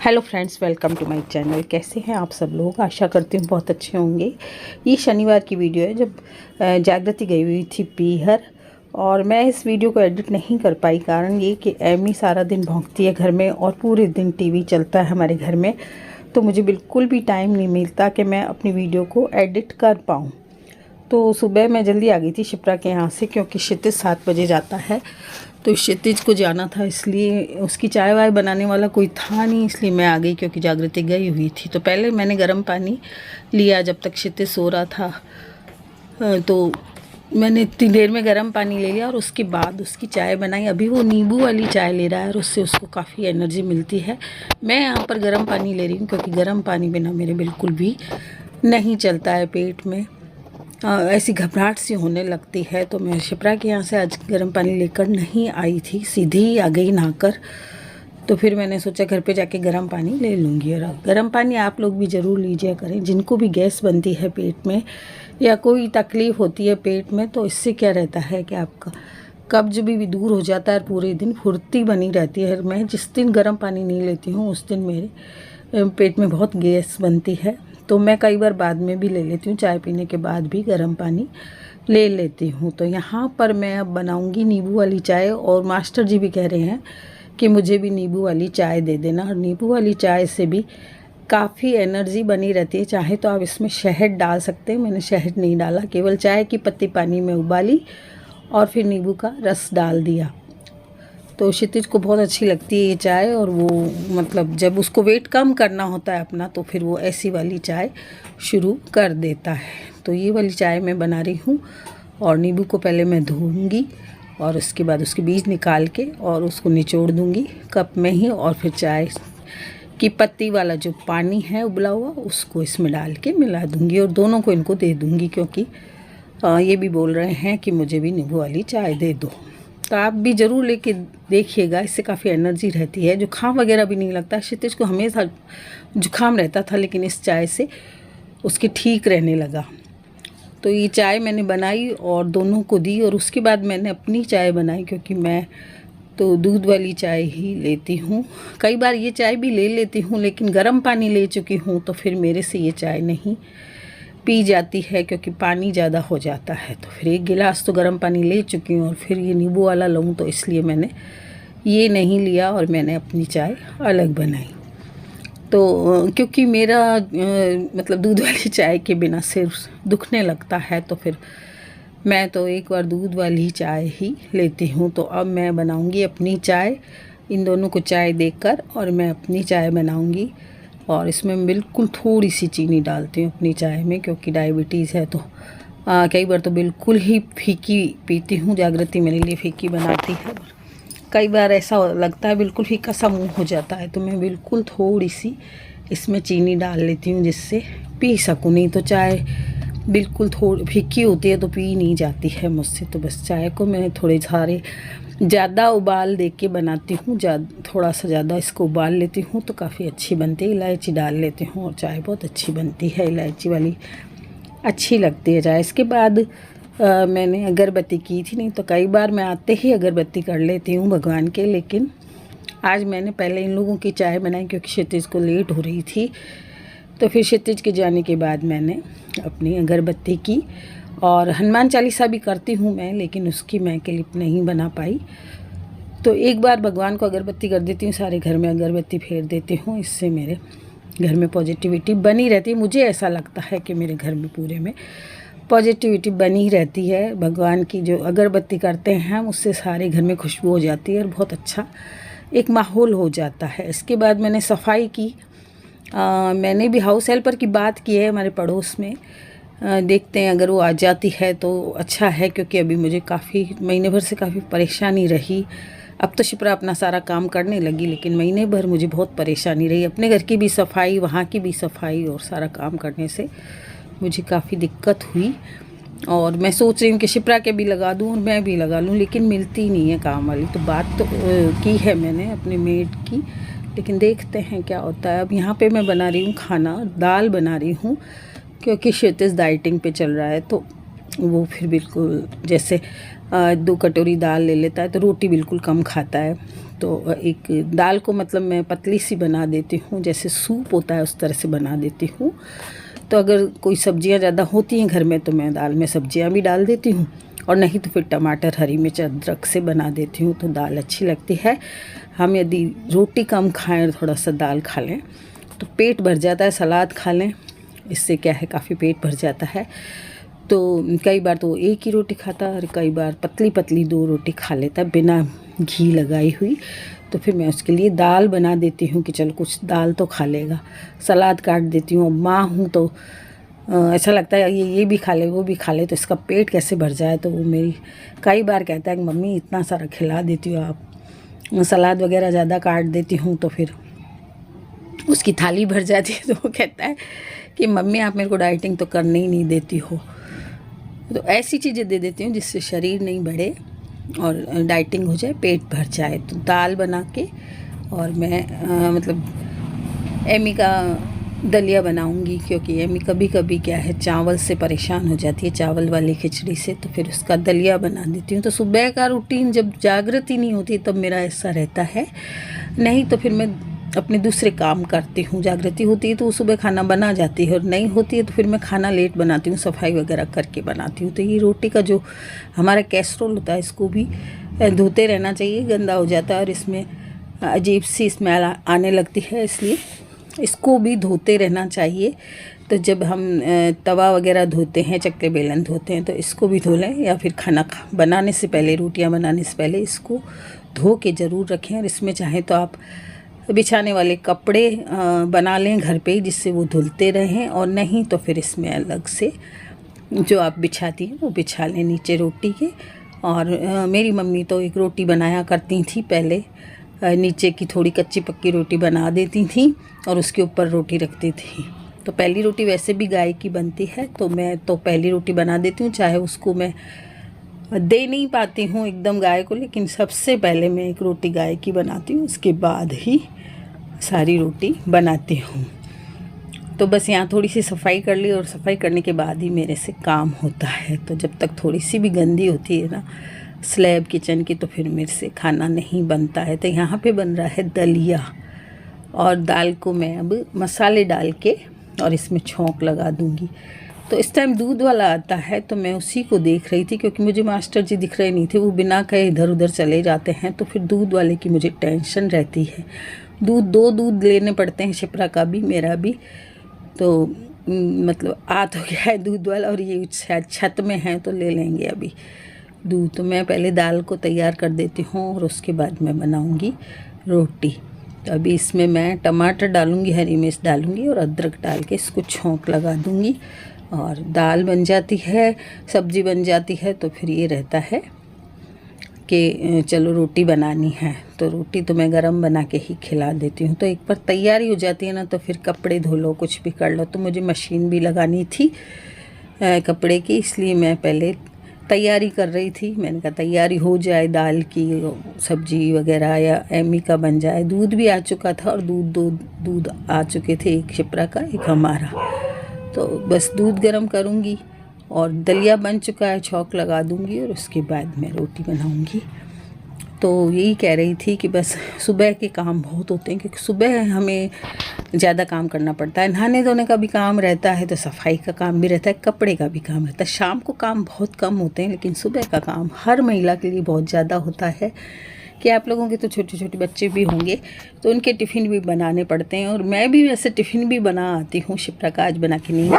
Hello friends, welcome to my channel. कैसे हैं आप सब लोग? आशा करती हूँ बहुत अच्छे होंगे। ये शनिवार की वीडियो है जब जागृति गई हुई थी पीहर, और मैं इस वीडियो को एडिट नहीं कर पाई। कारण ये कि एमी सारा दिन भौंकती है घर में और पूरे दिन टीवी चलता है हमारे घर में, तो मुझे बिल्कुल भी टाइम नहीं मिलता कि मैं अपनी वीडियो को एडिट कर पाऊँ। तो सुबह मैं जल्दी आ गई थी शिप्रा के यहाँ से, क्योंकि क्षितिज 7 बजे जाता है, तो क्षितिज को जाना था, इसलिए उसकी चाय वाय बनाने वाला कोई था नहीं, इसलिए मैं आ गई क्योंकि जागृति गई हुई थी। तो पहले मैंने गर्म पानी लिया जब तक क्षितिज सो रहा था, तो मैंने इतनी देर में गर्म पानी ले लिया और उसके बाद उसकी चाय बनाई। अभी वो नींबू वाली चाय ले रहा है और उससे उसको काफ़ी एनर्जी मिलती है। मैं यहाँ पर गर्म पानी ले रही हूँ क्योंकि गर्म पानी बिना मेरे बिल्कुल भी नहीं चलता है, पेट में ऐसी घबराहट सी होने लगती है। तो मैं शिप्रा के यहाँ से आज गर्म पानी लेकर नहीं आई थी, सीधी ही आ गई नहाकर। तो फिर मैंने सोचा घर पे जाके गर्म पानी ले लूँगी। और गर्म पानी आप लोग भी ज़रूर लीजिए करें, जिनको भी गैस बनती है पेट में या कोई तकलीफ़ होती है पेट में। तो इससे क्या रहता है कि आपका कब्ज भी दूर हो जाता है, पूरे दिन फुर्ती बनी रहती है। मैं जिस दिन गर्म पानी नहीं लेती हूँ उस दिन मेरे पेट में बहुत गैस बनती है। तो मैं कई बार बाद में भी ले लेती हूँ, चाय पीने के बाद भी गर्म पानी ले लेती हूँ। तो यहाँ पर मैं अब बनाऊँगी नींबू वाली चाय, और मास्टर जी भी कह रहे हैं कि मुझे भी नींबू वाली चाय दे देना। और नींबू वाली चाय से भी काफ़ी एनर्जी बनी रहती है। चाहे तो आप इसमें शहद डाल सकते हैं, मैंने शहद नहीं डाला, केवल चाय की पत्ती पानी में उबाली और फिर नींबू का रस डाल दिया। तो क्षितिज को बहुत अच्छी लगती है ये चाय, और वो मतलब जब उसको वेट कम करना होता है अपना, तो फिर वो ऐसी वाली चाय शुरू कर देता है। तो ये वाली चाय मैं बना रही हूँ, और नींबू को पहले मैं धोऊंगी और उसके बाद उसके बीज निकाल के और उसको निचोड़ दूंगी कप में ही, और फिर चाय की पत्ती वाला जो पानी है उबला हुआ उसको इसमें डाल के मिला दूंगी और दोनों को इनको दे दूंगी, क्योंकि ये भी बोल रहे हैं कि मुझे भी नींबू वाली चाय दे दो। तो आप भी ज़रूर लेके देखिएगा, इससे काफ़ी एनर्जी रहती है, जुकाम वगैरह भी नहीं लगता। क्षितिज को हमेशा जुकाम रहता था, लेकिन इस चाय से उसके ठीक रहने लगा। तो ये चाय मैंने बनाई और दोनों को दी, और उसके बाद मैंने अपनी चाय बनाई, क्योंकि मैं तो दूध वाली चाय ही लेती हूँ। कई बार ये चाय भी ले लेती हूँ, लेकिन गर्म पानी ले चुकी हूँ तो फिर मेरे से ये चाय नहीं पी जाती है, क्योंकि पानी ज़्यादा हो जाता है। तो फिर एक गिलास तो गर्म पानी ले चुकी हूँ और फिर ये नींबू वाला लूँ, तो इसलिए मैंने ये नहीं लिया और मैंने अपनी चाय अलग बनाई। तो क्योंकि मेरा मतलब दूध वाली चाय के बिना सिर दुखने लगता है, तो फिर मैं तो एक बार दूध वाली चाय ही लेती हूँ। तो अब मैं बनाऊँगी अपनी चाय, इन दोनों को चाय देकर, और मैं अपनी चाय बनाऊँगी। और इसमें बिल्कुल थोड़ी सी चीनी डालती हूँ अपनी चाय में, क्योंकि डायबिटीज़ है। तो कई बार तो बिल्कुल ही फीकी पीती हूँ, जागृति मेरे लिए फीकी बनाती है। कई बार ऐसा लगता है बिल्कुल फीका सा मुँह हो जाता है, तो मैं बिल्कुल थोड़ी सी इसमें चीनी डाल लेती हूँ जिससे पी सकूँ। नहीं तो चाय बिल्कुल थोड़ी फीकी होती है तो पी नहीं जाती है मुझसे। तो बस चाय को मैं थोड़े सारे ज़्यादा उबाल दे के बनाती हूँ, थोड़ा सा ज़्यादा इसको उबाल लेती हूँ तो काफ़ी अच्छी बनती है। इलायची डाल लेती हूँ और चाय बहुत अच्छी बनती है, इलायची वाली अच्छी लगती है चाय। इसके बाद मैंने अगरबत्ती की थी, नहीं तो कई बार मैं आते ही अगरबत्ती कर लेती हूँ भगवान के, लेकिन आज मैंने पहले इन लोगों की चाय बनाई क्योंकि क्षितिज को लेट हो रही थी। तो फिर क्षितिज के जाने के बाद मैंने अपनी अगरबत्ती की, और हनुमान चालीसा भी करती हूँ मैं, लेकिन उसकी मैं क्लिप नहीं बना पाई। तो एक बार भगवान को अगरबत्ती कर देती हूँ, सारे घर में अगरबत्ती फेर देती हूँ, इससे मेरे घर में पॉजिटिविटी बनी रहती है। मुझे ऐसा लगता है कि मेरे घर में पूरे में पॉजिटिविटी बनी रहती है। भगवान की जो अगरबत्ती करते हैं हम, उससे सारे घर में खुशबू हो जाती है और बहुत अच्छा एक माहौल हो जाता है। इसके बाद मैंने सफाई की। मैंने भी हाउस हेल्पर की बात की है हमारे पड़ोस में, देखते हैं अगर वो आ जाती है तो अच्छा है, क्योंकि अभी मुझे काफ़ी महीने भर से काफ़ी परेशानी रही। अब तो शिप्रा अपना सारा काम करने लगी, लेकिन महीने भर मुझे बहुत परेशानी रही, अपने घर की भी सफाई, वहाँ की भी सफाई, और सारा काम करने से मुझे काफ़ी दिक्कत हुई। और मैं सोच रही हूँ कि शिप्रा के भी लगा दूँ और मैं भी लगा लूँ, लेकिन मिलती नहीं है काम वाली। तो बात तो की है मैंने अपने मेड की, लेकिन देखते हैं क्या होता है। अब यहाँ पे मैं बना रही हूँ खाना, दाल बना रही हूँ, क्योंकि क्षितिज डाइटिंग पे चल रहा है, तो वो फिर बिल्कुल जैसे 2 कटोरी दाल ले लेता है तो रोटी बिल्कुल कम खाता है। तो एक दाल को मतलब मैं पतली सी बना देती हूँ, जैसे सूप होता है उस तरह से बना देती हूँ। तो अगर कोई सब्जियाँ ज़्यादा होती हैं घर में तो मैं दाल में सब्जियाँ भी डाल देती हूँ, और नहीं तो फिर टमाटर, हरी मिर्च, अदरक से बना देती हूँ, तो दाल अच्छी लगती है। हम यदि रोटी कम खाएं, थोड़ा सा दाल खा लें तो पेट भर जाता है। सलाद खा लें, इससे क्या है काफ़ी पेट भर जाता है। तो कई बार तो एक ही रोटी खाता है और कई बार पतली पतली 2 रोटी खा लेता है बिना घी लगाई हुई। तो फिर मैं उसके लिए दाल बना देती हूँ कि चलो कुछ दाल तो खा लेगा। सलाद काट देती हूँ। माँ हूँ तो ऐसा लगता है ये भी खा ले, वो भी खा ले, तो इसका पेट कैसे भर जाए। तो वो मेरी कई बार कहता है कि मम्मी इतना सारा खिला देती हो आप, सलाद वगैरह ज़्यादा काट देती हूँ तो फिर उसकी थाली भर जाती है। तो वो कहता है कि मम्मी आप मेरे को डाइटिंग तो करने ही नहीं देती हो। तो ऐसी चीज़ें दे देती हूँ जिससे शरीर नहीं बढ़े और डाइटिंग हो जाए, पेट भर जाए। तो दाल बना के और मैं मतलब एमी का दलिया बनाऊंगी, क्योंकि एमी कभी कभी क्या है चावल से परेशान हो जाती है, चावल वाली खिचड़ी से, तो फिर उसका दलिया बना देती हूँ। तो सुबह का रूटीन जब जागृति नहीं होती तब मेरा ऐसा रहता है, नहीं तो फिर मैं अपने दूसरे काम करती हूँ। जागृति होती है तो सुबह खाना बना जाती है, और नहीं होती है तो फिर मैं खाना लेट बनाती हूँ, सफाई वगैरह करके बनाती हूँ। तो ये रोटी का जो हमारा कैसरोल होता है इसको भी धोते रहना चाहिए, गंदा हो जाता है और इसमें अजीब सी स्मेल आने लगती है, इसलिए इसको भी धोते रहना चाहिए। तो जब हम तवा वगैरह धोते हैं, चक्के बेलन धोते हैं, तो इसको भी धो लें, या फिर खाना बनाने से पहले, रोटियां बनाने से पहले इसको धो के ज़रूर रखें। और इसमें चाहे तो आप बिछाने वाले कपड़े बना लें घर पे ही, जिससे वो धुलते रहें, और नहीं तो फिर इसमें अलग से जो आप बिछाती हैं वो बिछा लें नीचे रोटी के। और मेरी मम्मी तो एक रोटी बनाया करती थी पहले, नीचे की थोड़ी कच्ची पक्की रोटी बना देती थी और उसके ऊपर रोटी रखती थी। तो पहली रोटी वैसे भी गाय की बनती है, तो मैं तो पहली रोटी बना देती हूँ, चाहे उसको मैं दे नहीं पाती हूँ एकदम गाय को, लेकिन सबसे पहले मैं एक रोटी गाय की बनाती हूँ, उसके बाद ही सारी रोटी बनाती हूँ। तो बस यहाँ थोड़ी सी सफाई कर ली, और सफाई करने के बाद ही मेरे से काम होता है। तो जब तक थोड़ी सी भी गंदी होती है ना स्लैब किचन की, तो फिर मेरे से खाना नहीं बनता है। तो यहाँ पे बन रहा है दलिया, और दाल को मैं अब मसाले डाल के और इसमें छौंक लगा दूँगी। तो इस टाइम दूध वाला आता है, तो मैं उसी को देख रही थी, क्योंकि मुझे मास्टर जी दिख रहे नहीं थे, वो बिना कहे इधर उधर चले जाते हैं। तो फिर दूध वाले की मुझे टेंशन रहती है। 2 दूध लेने पड़ते हैं, शिप्रा का भी मेरा भी। तो मतलब आ तो गया है दूध वाला, और ये शायद छत में है तो ले लेंगे अभी दूध। तो मैं पहले दाल को तैयार कर देती हूँ और उसके बाद मैं बनाऊँगी रोटी। तो अभी इसमें मैं टमाटर डालूँगी, हरी मिर्च डालूँगी और अदरक डाल के इसको छौंक लगा दूँगी, और दाल बन जाती है, सब्ज़ी बन जाती है। तो फिर ये रहता है कि चलो रोटी बनानी है, तो रोटी तो मैं गरम बना के ही खिला देती हूँ। तो एक बार तैयारी हो जाती है ना, तो फिर कपड़े धो लो, कुछ भी कर लो। तो मुझे मशीन भी लगानी थी कपड़े की, इसलिए मैं पहले तैयारी कर रही थी। मैंने कहा तैयारी हो जाए, दाल की सब्जी वगैरह या एमी का बन जाए। दूध भी आ चुका था, और दूध आ चुके थे, एक शिप्रा का एक हमारा। तो बस दूध गरम करूँगी और दलिया बन चुका है, छौंक लगा दूँगी, और उसके बाद मैं रोटी बनाऊँगी। तो यही कह रही थी कि बस सुबह के काम बहुत होते हैं, क्योंकि सुबह हमें ज़्यादा काम करना पड़ता है। नहाने धोने का भी काम रहता है, तो सफाई का काम भी रहता है, कपड़े का भी काम रहता है। शाम को काम बहुत कम होते हैं, लेकिन सुबह का काम हर महिला के लिए बहुत ज़्यादा होता है। कि आप लोगों के तो छोटे छोटे बच्चे भी होंगे, तो उनके टिफ़िन भी बनाने पड़ते हैं। और मैं भी वैसे टिफ़िन भी बना आती हूँ, शिप्रा का आज बना के नहीं,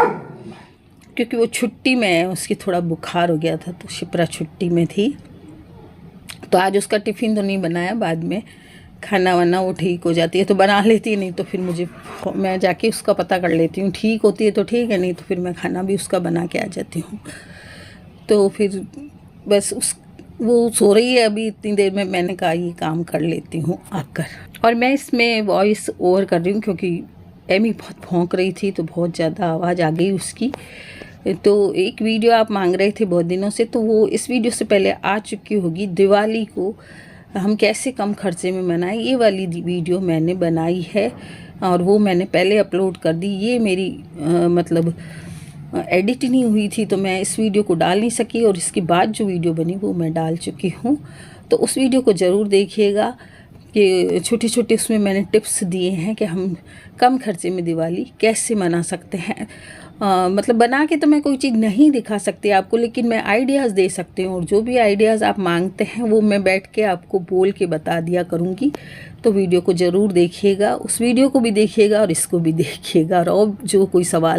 क्योंकि वो छुट्टी में है, उसकी थोड़ा बुखार हो गया था, तो शिप्रा छुट्टी में थी। तो आज उसका टिफ़िन तो नहीं बनाया, बाद में खाना वाना वो ठीक हो जाती है तो बना लेती है, नहीं तो फिर मैं जाके उसका पता कर लेती हूँ। ठीक होती है तो ठीक है, नहीं तो फिर मैं खाना भी उसका बना के आ जाती हूँ। तो फिर बस वो सो रही है अभी, इतनी देर में मैंने कहा ये काम कर लेती हूँ आकर। और मैं इसमें वॉइस ओवर कर रही हूँ, क्योंकि एमी बहुत भौंक रही थी, तो बहुत ज़्यादा आवाज़ आ गई उसकी। तो एक वीडियो आप मांग रहे थे बहुत दिनों से, तो वो इस वीडियो से पहले आ चुकी होगी। दिवाली को हम कैसे कम खर्चे में मनाएं, ये वाली वीडियो मैंने बनाई है, और वो मैंने पहले अपलोड कर दी। ये मेरी मतलब एडिट नहीं हुई थी, तो मैं इस वीडियो को डाल नहीं सकी, और इसके बाद जो वीडियो बनी वो मैं डाल चुकी हूँ। तो उस वीडियो को ज़रूर देखिएगा, कि छोटे छोटे उसमें मैंने टिप्स दिए हैं कि हम कम खर्चे में दिवाली कैसे मना सकते हैं। मतलब बना के तो मैं कोई चीज़ नहीं दिखा सकती आपको, लेकिन मैं आइडियाज़ दे सकती हूँ, और जो भी आइडियाज़ आप मांगते हैं वो मैं बैठ के आपको बोल के बता दिया करूँगी। तो वीडियो को ज़रूर देखिएगा, उस वीडियो को भी देखिएगा और इसको भी देखिएगा, और जो कोई सवाल